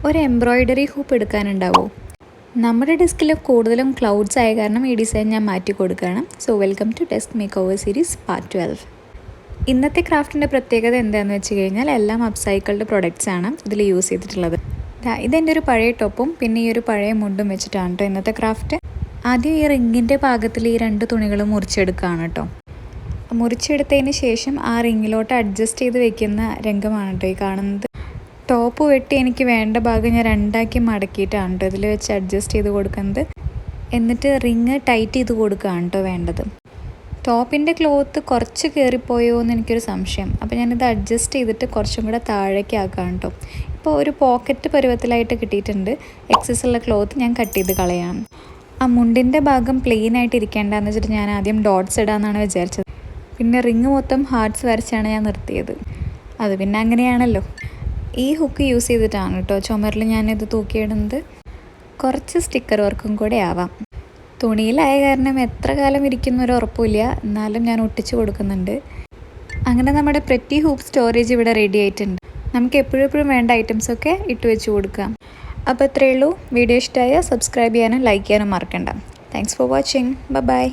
ഒരു embroidery hoop എടുക്കാനുണ്ടാവോ? നമ്മുടെ ഡെസ്കിൽ കൂടുതലും ക്ലൗഡ്സ് ആയ കാരണം ഈ ഡിസൈൻ ഞാൻ മാറ്റി കൊടുക്കുകയാണ്. So welcome to desk makeover series part 12. ഇന്നത്തെ ക്രാഫ്റ്റിൻ്റെ പ്രത്യേകത എന്താണെന്ന് വെച്ച് കഴിഞ്ഞാൽ എല്ലാം അപ്സൈക്കിൾഡ് പ്രൊഡക്ട്സ് ആണ് ഇതിൽ യൂസ് ചെയ്തിട്ടുള്ളത്. ഇതെൻ്റെ ഒരു പഴയ ടോപ്പും പിന്നെ ഈ ഒരു പഴയ മുണ്ടും വെച്ചിട്ടാണ് കേട്ടോ ഇന്നത്തെ ക്രാഫ്റ്റ്. ആദ്യം ഈ റിങ്ങിൻ്റെ പാകത്തിൽ ഈ 2 തുണികളും മുറിച്ചെടുക്കുകയാണ് കേട്ടോ. മുറിച്ചെടുത്തതിന് ശേഷം ആ റിങ്ങിലോട്ട് അഡ്ജസ്റ്റ് ചെയ്ത് വെക്കുന്ന രംഗമാണ് കേട്ടോ ഈ കാണുന്നത്. ടോപ്പ് വെട്ടി എനിക്ക് വേണ്ട ഭാഗം ഞാൻ 2ആക്കി മടക്കിയിട്ടാണ് കേട്ടോ ഇതിൽ വെച്ച് അഡ്ജസ്റ്റ് ചെയ്ത് കൊടുക്കുന്നത്. എന്നിട്ട് റിങ് ടൈറ്റ് ചെയ്ത് കൊടുക്കുകയാണ് കേട്ടോ വേണ്ടത്. ടോപ്പിൻ്റെ ക്ലോത്ത് കുറച്ച് കയറിപ്പോയോ എന്ന് എനിക്കൊരു സംശയം. അപ്പോൾ ഞാനിത് അഡ്ജസ്റ്റ് ചെയ്തിട്ട് കുറച്ചും കൂടെ താഴേക്ക് ആക്കുകയാണ് കേട്ടോ. ഇപ്പോൾ ഒരു പോക്കറ്റ് പരുവത്തിലായിട്ട് കിട്ടിയിട്ടുണ്ട്. എക്സസ് ഉള്ള ക്ലോത്ത് ഞാൻ കട്ട് ചെയ്ത് കളയാം. ആ മുണ്ടിൻ്റെ ഭാഗം പ്ലെയിൻ ആയിട്ട് ഇരിക്കേണ്ടതെന്ന് വെച്ചിട്ട് ഞാൻ ആദ്യം ഡോട്ട്സ് ഇടാമെന്നാണ് വിചാരിച്ചത്. പിന്നെ റിങ് മൊത്തം ഹാർട്ട്സ് വരച്ചാണ് ഞാൻ നിർത്തിയത്. അത് പിന്നെ അങ്ങനെയാണല്ലോ. ഈ ഹുക്ക് യൂസ് ചെയ്തിട്ടാണ് കേട്ടോ ചുമരിൽ ഞാനിത് തൂക്കിയിടുന്നത്. കുറച്ച് സ്റ്റിക്കർ വർക്കും കൂടെ ആവാം. തുണിയിലായ കാരണം എത്ര കാലം ഇരിക്കുന്നൊരു ഉറപ്പില്ല, എന്നാലും ഞാൻ ഒട്ടിച്ച് കൊടുക്കുന്നുണ്ട്. അങ്ങനെ നമ്മുടെ പ്രെറ്റി ഹൂപ്പ് സ്റ്റോറേജ് ഇവിടെ റെഡി ആയിട്ടുണ്ട്. നമുക്ക് എപ്പോഴും വേണ്ട ഐറ്റംസൊക്കെ ഇട്ട് വെച്ച് കൊടുക്കാം. അപ്പോൾ ഇത്രയേ ഉള്ളൂ. വീഡിയോ ഇഷ്ടമായ സബ്സ്ക്രൈബ് ചെയ്യാനും ലൈക്ക് ചെയ്യാനും മറക്കണ്ട. Thanks for watching. ബൈ.